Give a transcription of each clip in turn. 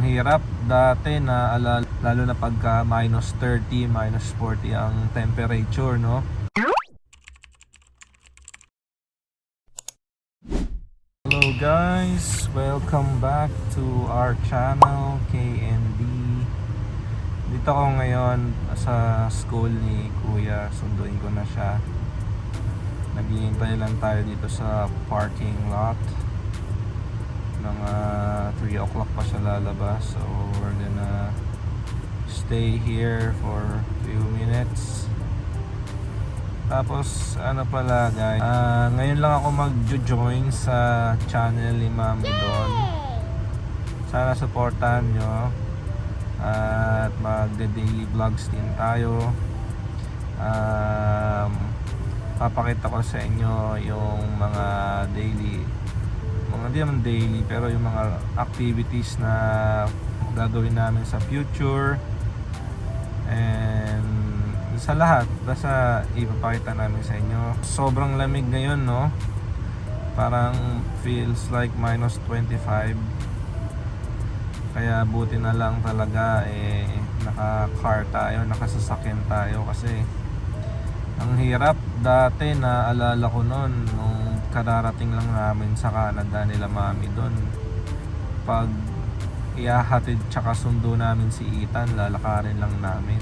hirap dati na lalo na pagka minus 30, minus 40 ang temperature, no? Hello guys, welcome back to our channel KND. Dito ako ngayon sa school ni Kuya, sunduin ko na siya. Naghihintay lang tayo dito sa parking lot. Mga 3 o'clock pa siya lalabas, so we're gonna stay here for a few minutes. Tapos ano pala guys, ngayon lang ako mag-join sa channel ni Mami Don. Sana supportahan nyo at mag-daily vlogs din tayo. Papakita ko sa inyo yung mga hindi naman daily, pero yung mga activities na gagawin namin sa future, and sa lahat basta ipapakita namin sa inyo. Sobrang lamig ngayon, no? Parang feels like minus 25. Kaya buti na lang talaga naka-car tayo, nakasasakyan tayo, kasi ang hirap dati. Naalala ko noon nung kararating lang namin sa Canada nila Mami Don, pag iahatid tsaka sundo namin si Ethan, lalakarin lang namin.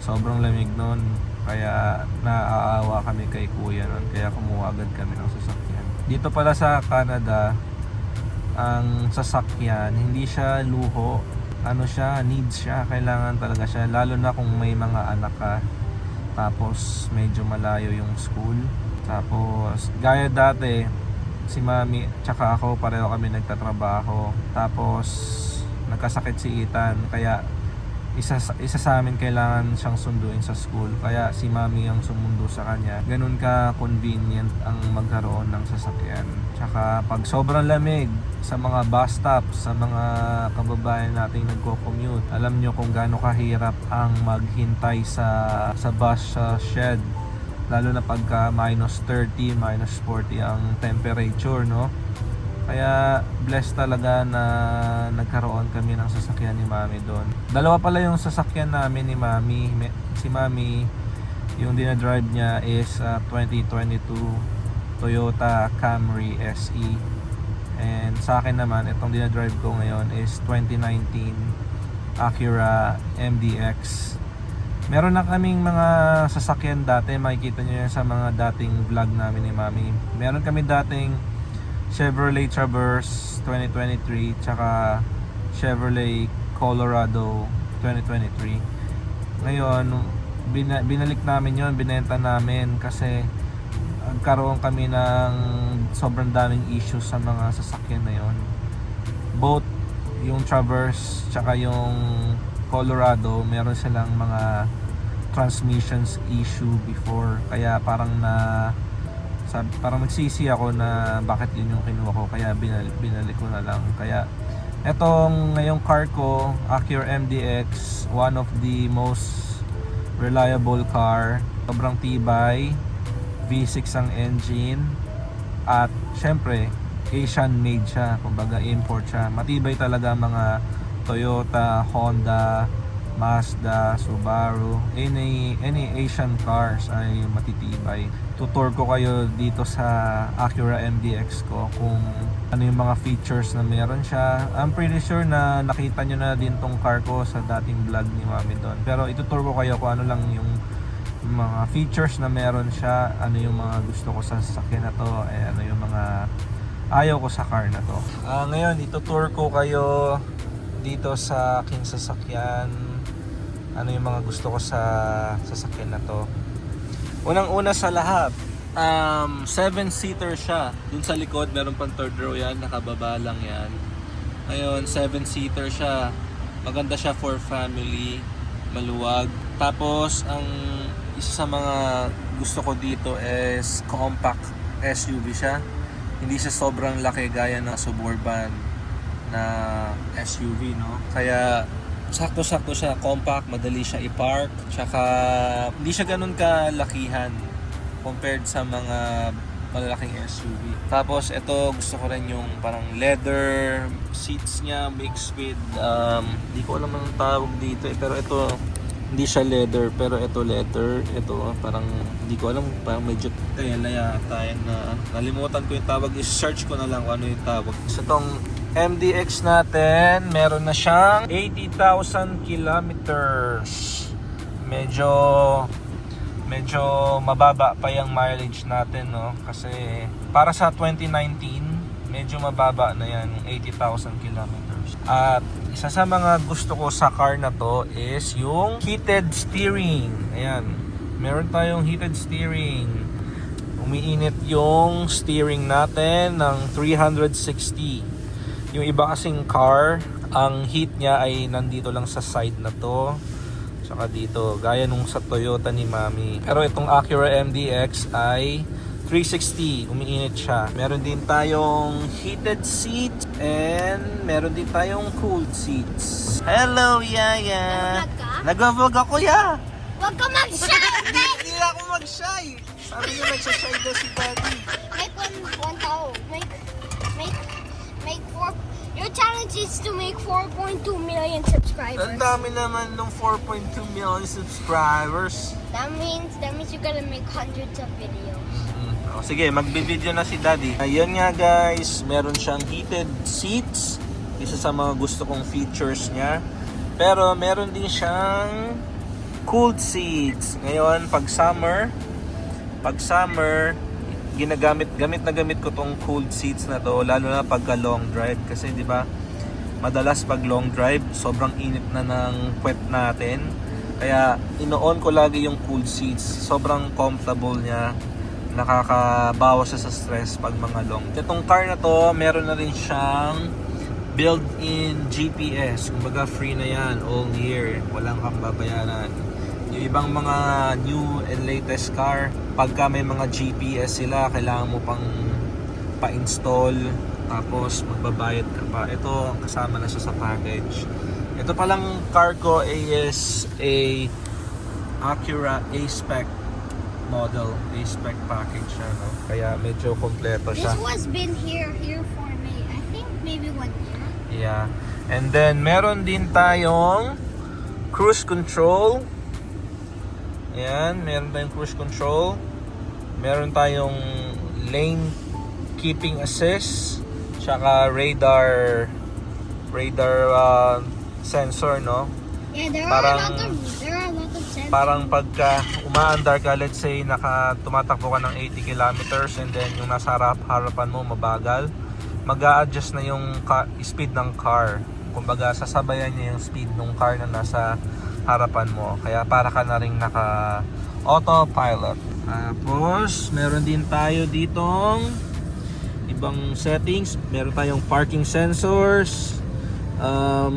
Sobrang lamig noon, kaya naaawa kami kay Kuya noon, kaya kumuha agad kami ng sasakyan. Dito pala sa Canada, ang sasakyan hindi siya luho, needs siya, kailangan talaga siya, lalo na kung may mga anak ka, tapos medyo malayo yung school. Tapos gaya dati, si Mami tsaka ako pareho kami nagtatrabaho, tapos nagkasakit si Ethan, kaya isa sa amin kailangan siyang sunduin sa school, kaya si Mami ang sumundo sa kanya. Ganun ka convenient ang magkaroon ng sasakyan. Tsaka pag sobrang lamig sa mga bus stop, sa mga kababayan nating nagko-commute, alam nyo kung gaano kahirap ang maghintay sa bus shed, lalo na pagka minus 30, minus 40 ang temperature, no? Kaya blessed talaga na nagkaroon kami ng sasakyan ni Mami doon. Dalawa pala yung sasakyan namin ni Mami. Si Mami, yung dinadrive niya is 2022 Toyota Camry SE. And sa akin naman, itong dinadrive ko ngayon is 2019 Acura MDX. Meron na kaming mga sasakyan dati, makikita nyo yan sa mga dating vlog namin ni Mami. Meron kami dating Chevrolet Traverse 2023, tsaka Chevrolet Colorado 2023. Ngayon, binalik namin yon, binenta namin kasi nagkaroon kami ng sobrang daming issues sa mga sasakyan na yon. Both yung Traverse tsaka yung Colorado, meron silang mga transmissions issue before, kaya parang nagsisi ako na bakit yun yung kinuha ko, kaya binalik ko na lang. Kaya etong ngayong car ko, Acura MDX, one of the most reliable car. Sobrang tibay, V6 ang engine, at syempre Asian made siya, kumbaga import siya. Matibay talaga mga Toyota, Honda, Mazda, Subaru, any Asian cars ay matitibay. Tutur ko kayo dito sa Acura MDX ko kung ano yung mga features na meron siya. I'm pretty sure na nakita nyo na din tong car ko sa dating vlog ni Mami Don, pero itutur ko kayo kung ano lang yung mga features na meron siya, ano yung mga gusto ko sa sasakyan na to, ano yung mga ayaw ko sa car na to. Ngayon itutur ko kayo dito sa aking sasakyan, ano yung mga gusto ko sa sasakyan na to. Unang-una sa lahat, 7-seater siya. Dun sa likod meron pang third row yan, nakababa lang yan. Ngayon 7-seater siya, maganda siya for family, maluwag. Tapos ang isa sa mga gusto ko dito is compact SUV siya. Hindi siya sobrang laki gaya ng Suburban na SUV, no? Kaya sakto-sakto siya, compact, madali siya i-park, tsaka hindi siya ganun kalakihan compared sa mga malalaking SUV. Tapos ito gusto ko rin yung parang leather seats niya mixed with di ko alam anong tawag dito pero ito hindi siya leather pero ito leather. Ito parang hindi ko alam, parang medyo tela yata yan na nalimutan ko yung tawag. I-search ko na lang kung ano yung tawag. So itong MDX natin, meron na siyang 80,000 kilometers. Medyo mababa pa yung mileage natin, no? Kasi para sa 2019, medyo mababa na yan, 80,000 kilometers. At isa sa mga gusto ko sa car na to is yung heated steering. Ayan, meron tayong heated steering. Umiinit yung steering natin ng 360. Yung iba kasing car, ang heat niya ay nandito lang sa side na to. Saka dito, gaya nung sa Toyota ni Mami. Pero itong Acura MDX ay 360, umiinit siya. Meron din tayong heated seat and meron din tayong cooled seats. Hello, Yaya! Nag-vlog ako, ya! Huwag ka mag-shy! Hindi na ako mag-shy! Sabi niyo nagsashy daw si Daddy. Make four. Your challenge is to make 4.2 million subscribers. Ang dami naman ng 4.2 million subscribers. That means you gotta make hundreds of videos. O, sige, magbe-video na si Daddy. Ayun nga guys, meron siyang heated seats. Isa sa mga gusto kong features niya. Pero meron din siyang cooled seats. Ngayon, pag summer, gamit ko tong cooled seats na to, lalo na pagka long drive. Kasi di ba, madalas pag long drive, sobrang init na ng puwet natin. Kaya ino-on ko lagi yung cooled seats. Sobrang comfortable niya. Nakakabawas siya sa stress pag mga long. Itong car na to, meron na rin siyang built-in GPS. Kumbaga free na yan all year. Walang kang babayaran. Yung ibang mga new and latest car, pagka may mga GPS sila, kailangan mo pang pa-install, tapos magbabayad ka pa. Ito, kasama na siya sa package. Ito palang car ko is a Acura A-Spec model, A-Spec package siya, no? Kaya medyo kompleto siya. This was been here for me, I think maybe 1 year. Yeah. And then, meron din tayong cruise control. Ayan, meron tayong cruise control. Meron tayong lane keeping assist. Tsaka radar sensor, no? Yeah, there Parang- are a lot of sensors. Parang pagka umaandar ka, let's say tumatakbo ka ng 80 kilometers and then yung nasa harapan mo mabagal, mag-a-adjust na yung speed ng car. Kumbaga sasabayan niya yung speed ng car na nasa harapan mo. Kaya para ka na rin naka autopilot. Tapos meron din tayo ditong ibang settings. Meron tayong parking sensors,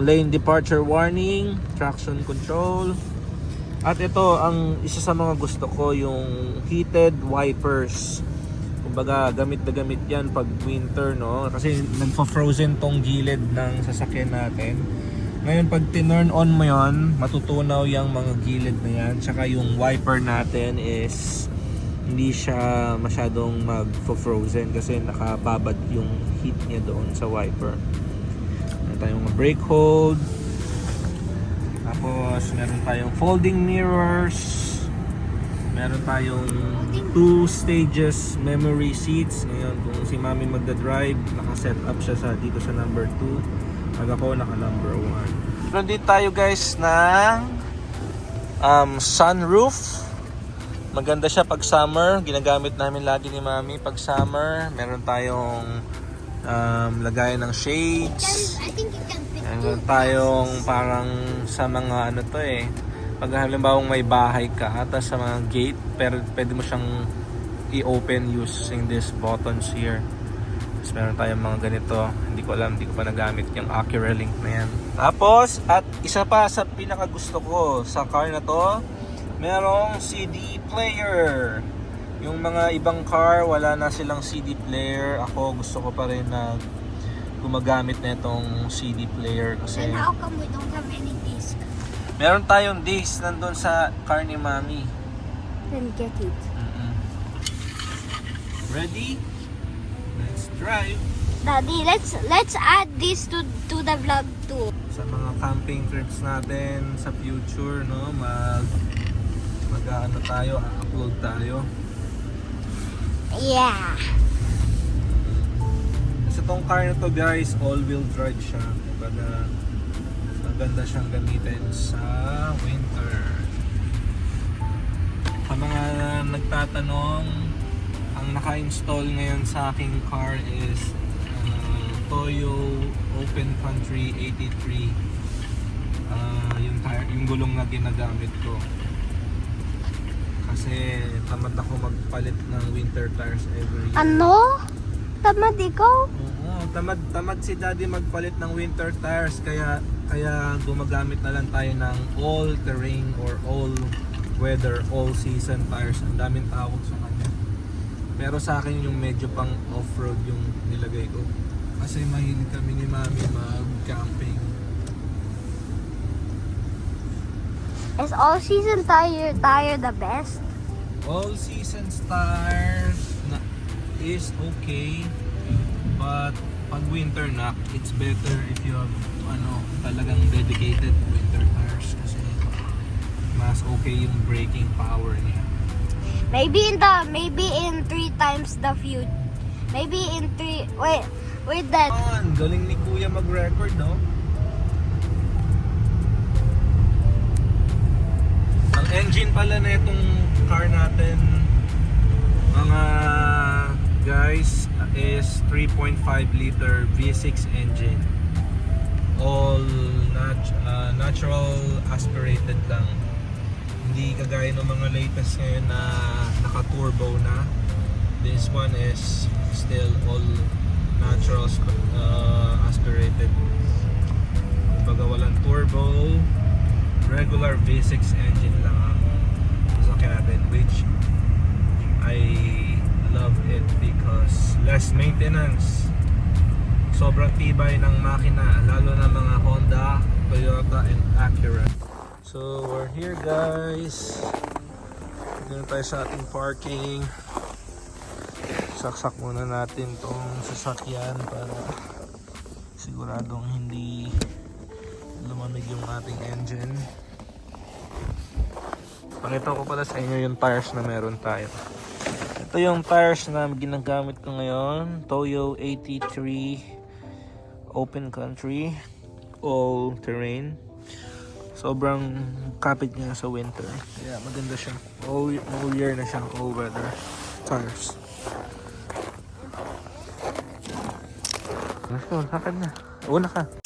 lane departure warning, traction control. At ito, ang isa sa mga gusto ko, yung heated wipers. Kumbaga, gamit na gamit yan pag winter, no? Kasi nagpo-frozen tong gilid ng sasakyan natin. Ngayon, pag tinurn on mo yon, matutunaw yung mga gilid na yan. Tsaka yung wiper natin is hindi siya masyadong mag-frozen kasi nakababad yung heat niya doon sa wiper. Meron tayong brake hold. Tapos, meron tayong folding mirrors. Meron tayong 2 stages memory seats. Ngayon, kung si Mami magdadrive, naka-set up siya dito sa number 2. Pag ako, naka number 1. Meron din tayo guys ng sunroof. Maganda siya pag summer. Ginagamit namin lagi ni Mami pag summer. Meron tayong lagayan ng shades. I think you can fit Meron tayong parang sa mga ano to pag halimbawa may bahay ka at sa mga gate, pero pwede mo siyang i-open using these buttons here. Tapos meron tayong mga ganito, hindi ko pa nagamit yung Acura Link na yan. Tapos, at isa pa sa pinaka gusto ko sa car na to, merong CD player. Yung mga ibang car, wala na silang CD player. Ako gusto ko pa rin na gumagamit na itong CD player kasi Then how come we don't have any disc? meron tayong disc nandun sa car ni Mami. Then get it. Ready? Let's drive! Daddy, let's add this to the vlog too. Sa mga camping trips natin sa future, no? Mag-ano tayo, upload tayo. Yeah. Kasi tong car na to guys, all-wheel drive siya. Kumbaga, maganda siyang gamitin sa winter. Sa mga nagtatanong, ang naka-install ngayon sa aking car is Toyo Open Country 83. Yung gulong na ginagamit ko. Kasi tamad ako magpalit ng winter tires every year. Ano? Tamad ikaw? Oo, tamad si Daddy magpalit ng winter tires, kaya gumagamit na lang tayo ng all-terrain or all-weather, all-season tires. Ang daming tawag sa kanya. Pero sa akin yung medyo pang off-road yung nilagay ko. Kasi mahilig kami ni Mami mag-camping. Is all season tire the best? All-season tires is okay, but pag winter na, it's better if you have talagang dedicated winter tires kasi mas okay yung braking power niya. Maybe in 3 times the future. Maybe in 3. Wait that. Galing ni Kuya mag-record, no? Ang engine pala na itong car natin, mga guys, is 3.5 liter V6 engine. All natural aspirated lang. Hindi kagaya ng mga latest ngayon na naka-turbo na. This one is still all natural aspirated. Kumbaga walang turbo, regular V6 engine lang ang sa cabin, which I love it because less maintenance. Sobrang tibay ng makina, lalo na mga Honda, Toyota, and Acura. So we're here guys. Dito tayo sa ating parking. Saksak muna natin tong sasakyan para siguradong hindi lumamig yung ating engine. Pakita ko pala sa inyo yung tires na meron tayo. Ito yung tires na ginagamit ko ngayon, Toyo 83 Open Country all terrain. Sobrang kapit niya sa winter. Kaya maganda siya. All year na siyang all weather tires. Let's go, lakad na. Una ka.